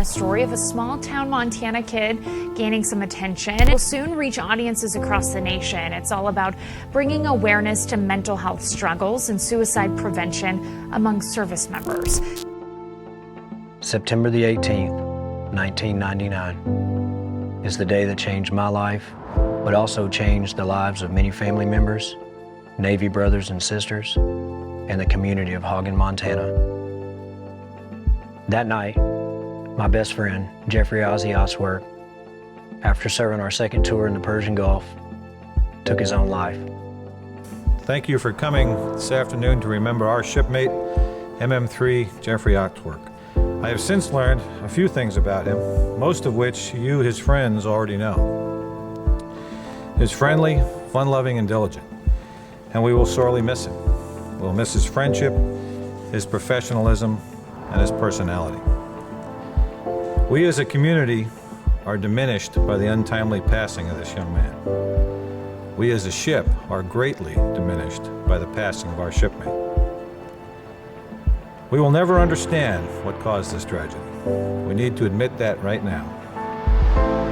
story of a small-town Montana kid gaining some attention. It will soon reach audiences across the nation. It's all about bringing awareness to mental health struggles and suicide prevention among service members. September the 18th, 1999 is the day that changed my life, but also changed the lives of many family members, Navy brothers and sisters, and the community of Hagen, Montana. That night, my best friend, Jeffery Ozzy Otzwirk, after serving our second tour in the Persian Gulf, took his own life. Thank you for coming this afternoon to remember our shipmate, MM3 Jeffery Otzwirk. I have since learned a few things about him, most of which you, his friends, already know. He is friendly, fun-loving, and diligent, and we will sorely miss him. We'll miss his friendship, his professionalism, and his personality. We as a community are diminished by the untimely passing of this young man. We as a ship are greatly diminished by the passing of our shipmate. We will never understand what caused this tragedy. We need to admit that right now.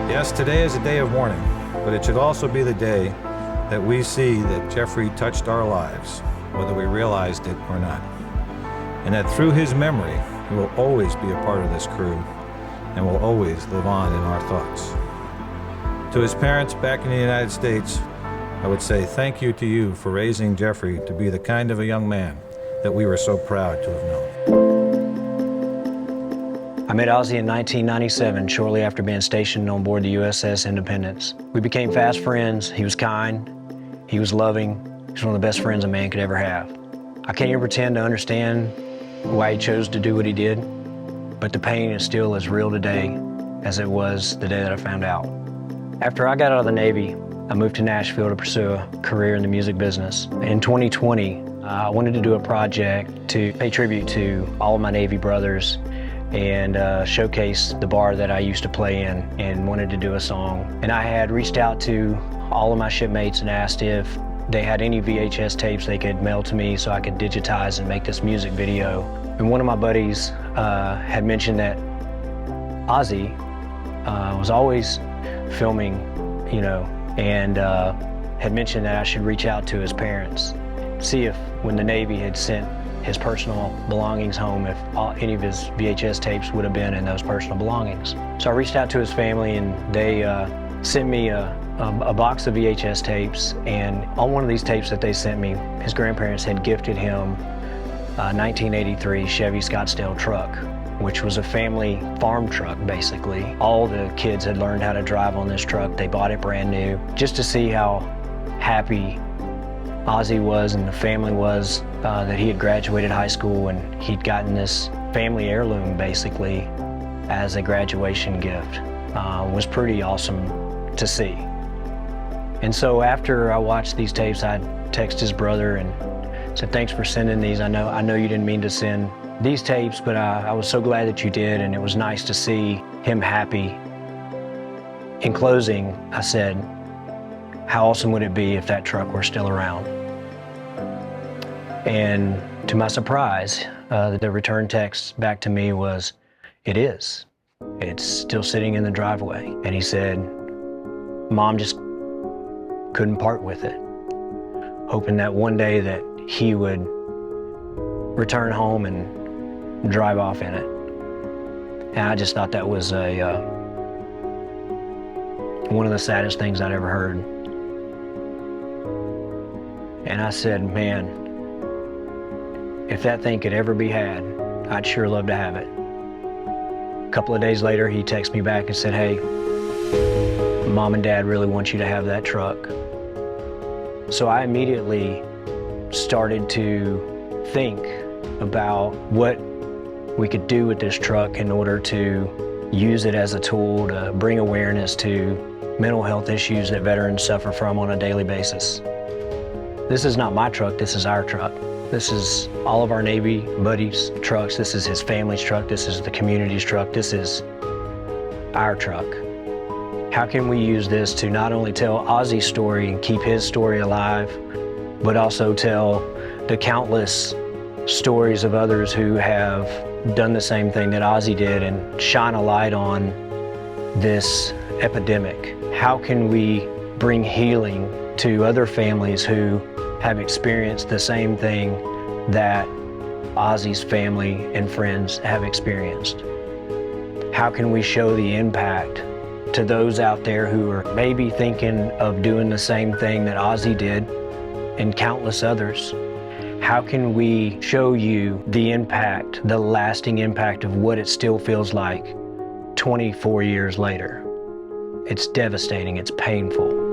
Yes, today is a day of mourning, but it should also be the day that we see that Jeffery touched our lives, whether we realized it or not. And that through his memory, he will always be a part of this crew and will always live on in our thoughts. To his parents back in the United States, I would say thank you to you for raising Jeffery to be the kind of a young man that we were so proud to have known. I met Ozzy in 1997, shortly after being stationed on board the USS Independence. We became fast friends. He was kind, he was loving, he was one of the best friends a man could ever have. I can't even pretend to understand why he chose to do what he did, but the pain is still as real today as it was the day that I found out. After I got out of the Navy, I moved to Nashville to pursue a career in the music business. In 2020, I wanted to do a project to pay tribute to all of my Navy brothers and showcase the bar that I used to play in, and wanted to do a song. And I had reached out to all of my shipmates and asked if they had any VHS tapes they could mail to me so I could digitize and make this music video. And one of my buddies had mentioned that Ozzy was always filming, you know, and had mentioned that I should reach out to his parents, see if when the Navy had sent his personal belongings home, if any of his VHS tapes would have been in those personal belongings. So I reached out to his family, and they sent me a box of VHS tapes, and on one of these tapes that they sent me, his grandparents had gifted him a 1983 Chevy Scottsdale truck, which was a family farm truck, basically. All the kids had learned how to drive on this truck. They bought it brand new, just to see how happy Ozzy was and the family was that he had graduated high school and he'd gotten this family heirloom, basically, as a graduation gift. Was pretty awesome to see. And so after I watched these tapes, I texted his brother and said, "Thanks for sending these. I know you didn't mean to send these tapes, but I was so glad that you did, and it was nice to see him happy." In closing, I said, "How awesome would it be if that truck were still around?" And to my surprise, the return text back to me was, "It is. It's still sitting in the driveway." And he said, "Mom just couldn't part with it, hoping that one day that he would return home and drive off in it." And I just thought that was one of the saddest things I'd ever heard. And I said, "Man, if that thing could ever be had, I'd sure love to have it." A couple of days later, he texted me back and said, "Hey, Mom and Dad really want you to have that truck." So I immediately started to think about what we could do with this truck in order to use it as a tool to bring awareness to mental health issues that veterans suffer from on a daily basis. This is not my truck, this is our truck. This is all of our Navy buddies' trucks. This is his family's truck. This is the community's truck. This is our truck. How can we use this to not only tell Ozzy's story and keep his story alive, but also tell the countless stories of others who have done the same thing that Ozzy did and shine a light on this epidemic. How can we bring healing to other families who have experienced the same thing that Ozzy's family and friends have experienced? How can we show the impact to those out there who are maybe thinking of doing the same thing that Ozzy did and countless others? How can we show you the impact, the lasting impact of what it still feels like 24 years later? It's devastating, it's painful.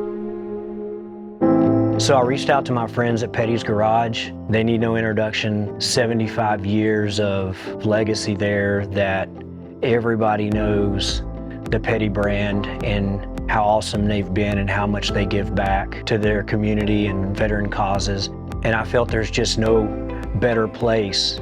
So I reached out to my friends at Petty's Garage. They need no introduction. 75 years of legacy there that everybody knows the Petty brand and how awesome they've been and how much they give back to their community and veteran causes. And I felt there's just no better place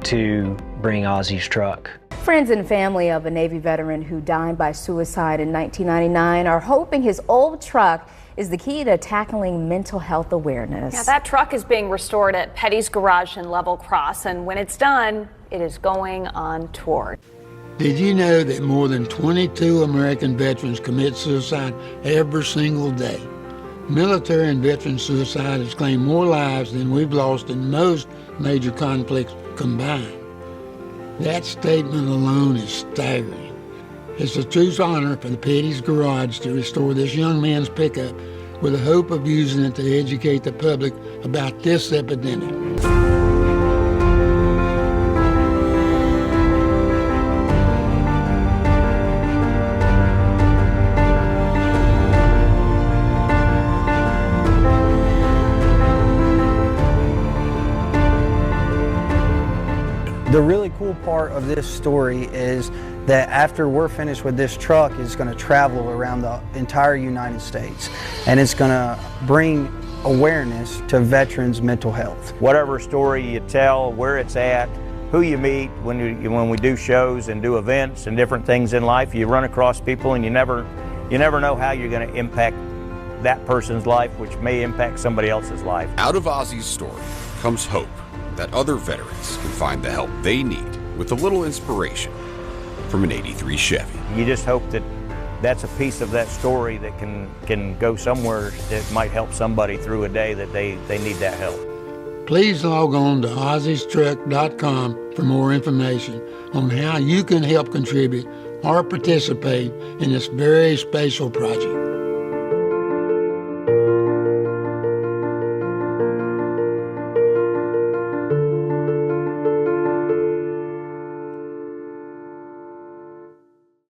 to bring Ozzy's truck. Friends and family of a Navy veteran who died by suicide in 1999 are hoping his old truck is the key to tackling mental health awareness. Yeah, that truck is being restored at Petty's Garage in Level Cross, and when it's done, it is going on tour. Did you know that more than 22 American veterans commit suicide every single day? Military and veteran suicide has claimed more lives than we've lost in most major conflicts combined. That statement alone is staggering. It's a true honor for the Petty's Garage to restore this young man's pickup with the hope of using it to educate the public about this epidemic. The really cool part of this story is that after we're finished with this truck, it's going to travel around the entire United States, and it's going to bring awareness to veterans' mental health. Whatever story you tell, where it's at, who you meet when we do shows and do events and different things in life, you run across people and you never know how you're going to impact that person's life, which may impact somebody else's life. Out of Ozzy's story comes hope that other veterans can find the help they need with a little inspiration from an '83 Chevy. You just hope that that's a piece of that story that can go somewhere that might help somebody through a day that they need that help. Please log on to ozzystruck.com for more information on how you can help contribute or participate in this very special project.